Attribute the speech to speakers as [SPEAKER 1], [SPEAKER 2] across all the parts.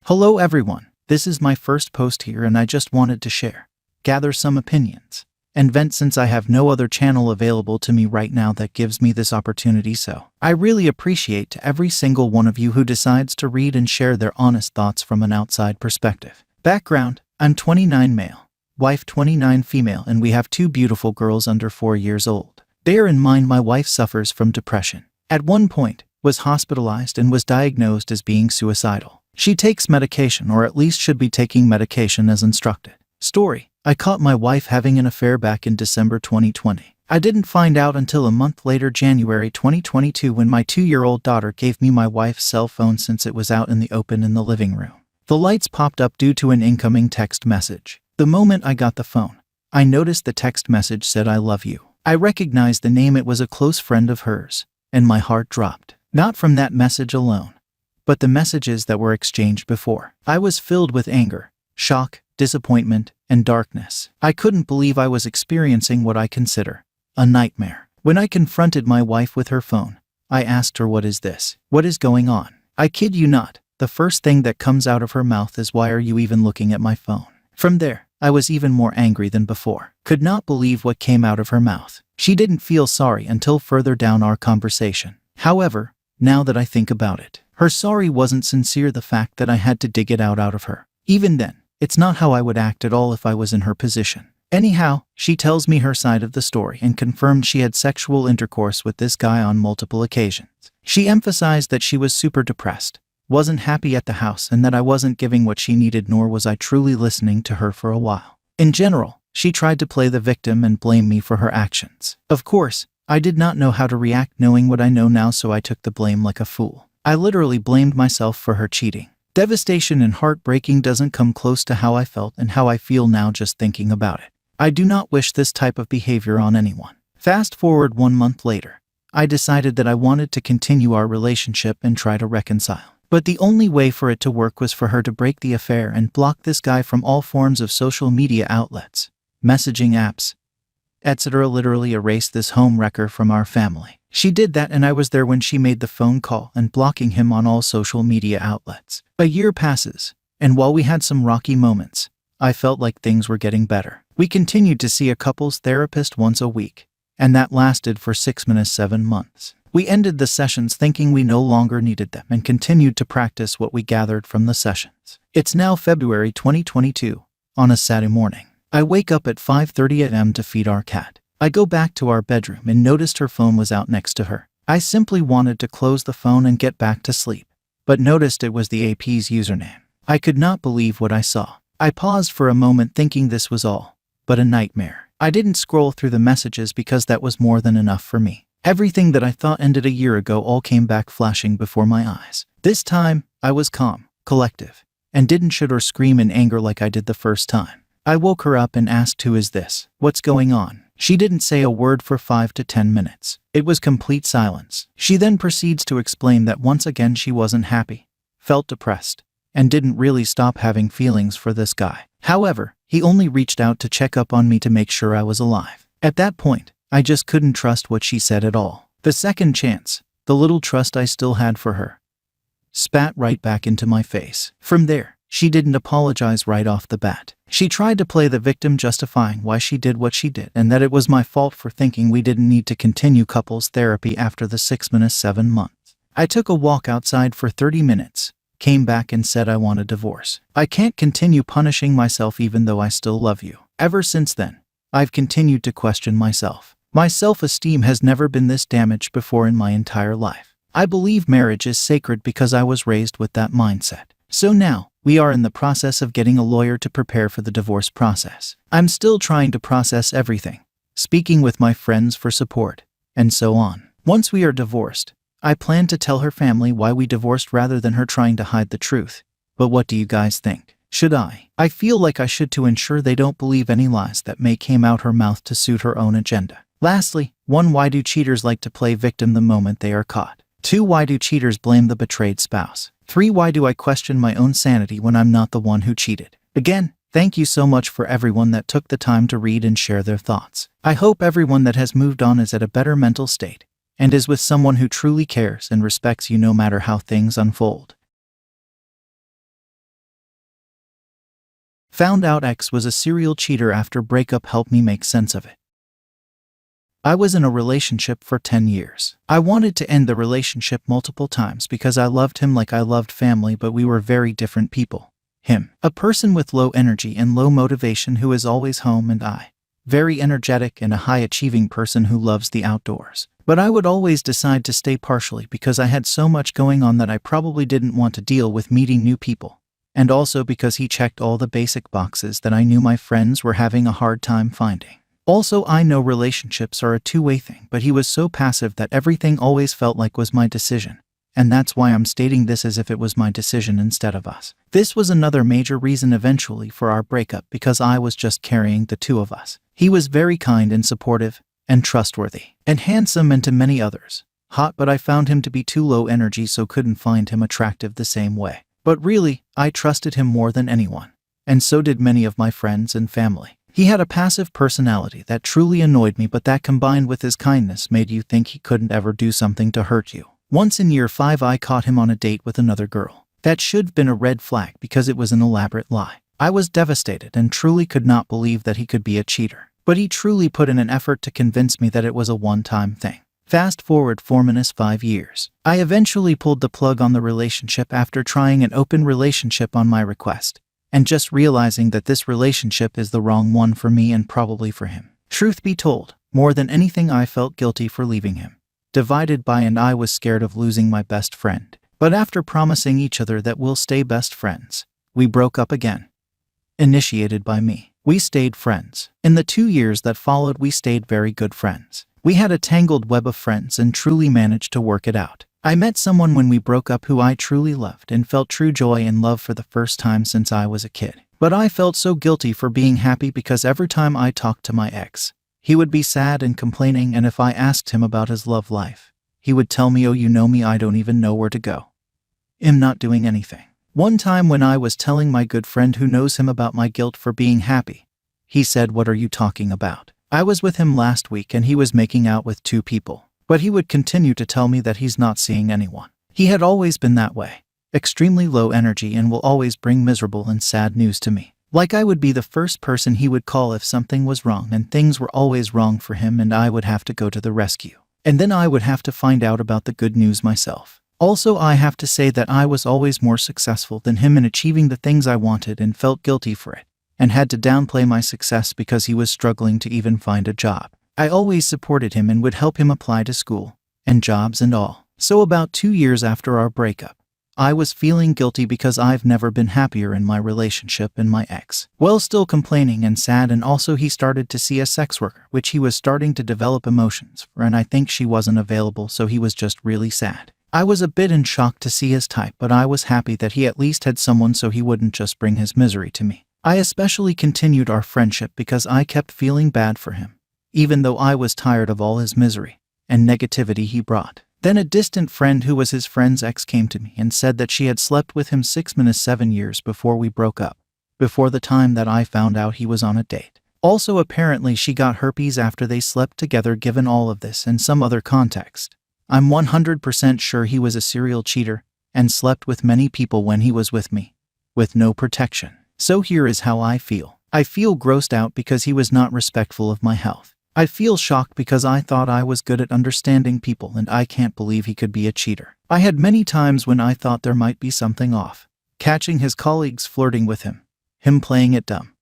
[SPEAKER 1] Hello everyone, this is my first post here and I just wanted to share, gather some opinions, and vent since I have no other channel available to me right now that gives me this opportunity, so I really appreciate to every single one of you who decides to read and share their honest thoughts from an outside perspective. Background: I'm 29 male, wife 29 female, and we have 2 beautiful girls under 4 years old. Bear in mind my wife suffers from depression. At one point, was hospitalized and was diagnosed as being suicidal. She takes medication, or at least should be taking medication as instructed. Story: I caught my wife having an affair back in December 2020. I didn't find out until a month later, January 2022, when my 2-year-old daughter gave me my wife's cell phone since it was out in the open in the living room. The lights popped up due to an incoming text message. The moment I got the phone, I noticed the text message said, "I love you." I recognized the name. It was a close friend of hers, and my heart dropped. Not from that message alone, but the messages that were exchanged before. I was filled with anger, shock, disappointment, and darkness. I couldn't believe I was experiencing what I consider a nightmare. When I confronted my wife with her phone, I asked her, "What is this? What is going on?" I kid you not, the first thing that comes out of her mouth is, "Why are you even looking at my phone?" From there, I was even more angry than before. Could not believe what came out of her mouth. She didn't feel sorry until further down our conversation. However, now that I think about it, her sorry wasn't sincere. The fact that I had to dig it out of her. Even then, it's not how I would act at all if I was in her position. Anyhow, she tells me her side of the story and confirmed she had sexual intercourse with this guy on multiple occasions. She emphasized that she was super depressed, wasn't happy at the house, and that I wasn't giving what she needed, nor was I truly listening to her for a while. In general, she tried to play the victim and blame me for her actions. Of course, I did not know how to react knowing what I know now, so I took the blame like a fool. I literally blamed myself for her cheating. Devastation and heartbreaking doesn't come close to how I felt and how I feel now just thinking about it. I do not wish this type of behavior on anyone. Fast forward 1 month later, I decided that I wanted to continue our relationship and try to reconcile. But the only way for it to work was for her to break the affair and block this guy from all forms of social media outlets, messaging apps, etc. Literally erase this home wrecker from our family. She did that, and I was there when she made the phone call and blocking him on all social media outlets. A year passes, and while we had some rocky moments, I felt like things were getting better. We continued to see a couples therapist once a week, and that lasted for 7 months. We ended the sessions thinking we no longer needed them and continued to practice what we gathered from the sessions. It's now February 2022, on a Saturday morning. I wake up at 5:30 a.m. to feed our cat. I go back to our bedroom and noticed her phone was out next to her. I simply wanted to close the phone and get back to sleep, but noticed it was the AP's username. I could not believe what I saw. I paused for a moment thinking this was all but a nightmare. I didn't scroll through the messages because that was more than enough for me. Everything that I thought ended a year ago all came back flashing before my eyes. This time, I was calm, collective, and didn't shout or scream in anger like I did the first time. I woke her up and asked, "Who is this? What's going on?" She didn't say a word for 5 to 10 minutes. It was complete silence. She then proceeds to explain that once again she wasn't happy, felt depressed, and didn't really stop having feelings for this guy. However, he only reached out to check up on me to make sure I was alive. At that point, I just couldn't trust what she said at all. The second chance, the little trust I still had for her, spat right back into my face. From there, she didn't apologize right off the bat. She tried to play the victim, justifying why she did what she did and that it was my fault for thinking we didn't need to continue couples therapy after the 7 months. I took a walk outside for 30 minutes, came back and said I want a divorce. I can't continue punishing myself even though I still love you. Ever since then, I've continued to question myself. My self-esteem has never been this damaged before in my entire life. I believe marriage is sacred because I was raised with that mindset. So now, we are in the process of getting a lawyer to prepare for the divorce process. I'm still trying to process everything, speaking with my friends for support, and so on. Once we are divorced, I plan to tell her family why we divorced rather than her trying to hide the truth. But what do you guys think? Should I? I feel like I should, to ensure they don't believe any lies that may come out her mouth to suit her own agenda. Lastly, 1. Why do cheaters like to play victim the moment they are caught? 2. Why do cheaters blame the betrayed spouse? 3. Why do I question my own sanity when I'm not the one who cheated? Again, thank you so much for everyone that took the time to read and share their thoughts. I hope everyone that has moved on is at a better mental state and is with someone who truly cares and respects you no matter how things unfold. Found out X was a serial cheater after breakup helped me make sense of it. I was in a relationship for 10 years. I wanted to end the relationship multiple times because I loved him like I loved family, but we were very different people. Him, a person with low energy and low motivation who is always home, and I, very energetic and a high-achieving person who loves the outdoors. But I would always decide to stay partially because I had so much going on that I probably didn't want to deal with meeting new people. And also because he checked all the basic boxes that I knew my friends were having a hard time finding. Also, I know relationships are a two-way thing, but he was so passive that everything always felt like was my decision. And that's why I'm stating this as if it was my decision instead of us. This was another major reason eventually for our breakup, because I was just carrying the two of us. He was very kind and supportive, and trustworthy, and handsome, and to many others, hot, but I found him to be too low energy, so couldn't find him attractive the same way. But really, I trusted him more than anyone. And so did many of my friends and family. He had a passive personality that truly annoyed me, but that combined with his kindness made you think he couldn't ever do something to hurt you. Once in year 5, I caught him on a date with another girl. That should have been a red flag because it was an elaborate lie. I was devastated and truly could not believe that he could be a cheater. But he truly put in an effort to convince me that it was a one-time thing. Fast forward 4-5 years. I eventually pulled the plug on the relationship after trying an open relationship on my request, and just realizing that this relationship is the wrong one for me and probably for him. Truth be told, more than anything I felt guilty for leaving him. Divided by, and I was scared of losing my best friend. But after promising each other that we'll stay best friends, we broke up again. Initiated by me. We stayed friends. In the 2 years that followed, we stayed very good friends. We had a tangled web of friends and truly managed to work it out. I met someone when we broke up who I truly loved and felt true joy and love for the first time since I was a kid. But I felt so guilty for being happy because every time I talked to my ex, he would be sad and complaining, and if I asked him about his love life, he would tell me, "Oh, you know me, I don't even know where to go. I'm not doing anything." One time when I was telling my good friend who knows him about my guilt for being happy, he said, "What are you talking about? I was with him last week and he was making out with 2 people. But he would continue to tell me that he's not seeing anyone. He had always been that way. Extremely low energy and will always bring miserable and sad news to me. Like I would be the first person he would call if something was wrong, and things were always wrong for him and I would have to go to the rescue. And then I would have to find out about the good news myself. Also, I have to say that I was always more successful than him in achieving the things I wanted and felt guilty for it, and had to downplay my success because he was struggling to even find a job. I always supported him and would help him apply to school and jobs and all. So about 2 years after our breakup, I was feeling guilty because I've never been happier in my relationship and my ex. Well, still complaining and sad, and also he started to see a sex worker, which he was starting to develop emotions for, and I think she wasn't available, so he was just really sad. I was a bit in shock to see his type, but I was happy that he at least had someone so he wouldn't just bring his misery to me. I especially continued our friendship because I kept feeling bad for him, even though I was tired of all his misery and negativity he brought. Then a distant friend who was his friend's ex came to me and said that she had slept with him 6-7 years before we broke up, before the time that I found out he was on a date. Also, apparently she got herpes after they slept together. Given all of this and some other context, I'm 100% sure he was a serial cheater and slept with many people when he was with me, with no protection. So here is how I feel. I feel grossed out because he was not respectful of my health. I feel shocked because I thought I was good at understanding people, and I can't believe he could be a cheater. I had many times when I thought there might be something off. Catching his colleagues flirting with him playing it dumb,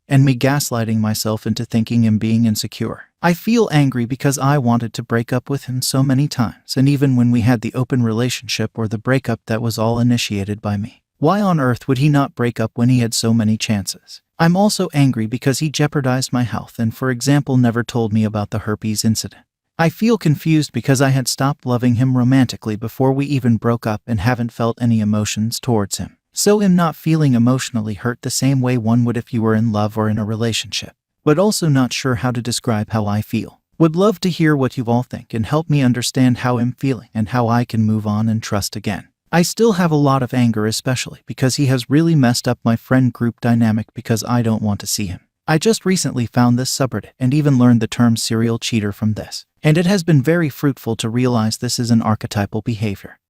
[SPEAKER 1] and me gaslighting myself into thinking him being insecure. I feel angry because I wanted to break up with him so many times, and even when we had the open relationship or the breakup, that was all initiated by me. Why on earth would he not break up when he had so many chances? I'm also angry because he jeopardized my health and, for example, never told me about the herpes incident. I feel confused because I had stopped loving him romantically before we even broke up and haven't felt any emotions towards him. So I'm not feeling emotionally hurt the same way one would if you were in love or in a relationship. But also not sure how to describe how I feel. Would love to hear what you all think and help me understand how I'm feeling and how I can move on and trust again. I still have a lot of anger, especially because he has really messed up my friend group dynamic because I don't want to see him. I just recently found this subreddit and even learned the term serial cheater from this. And it has been very fruitful to realize this is an archetypal behavior.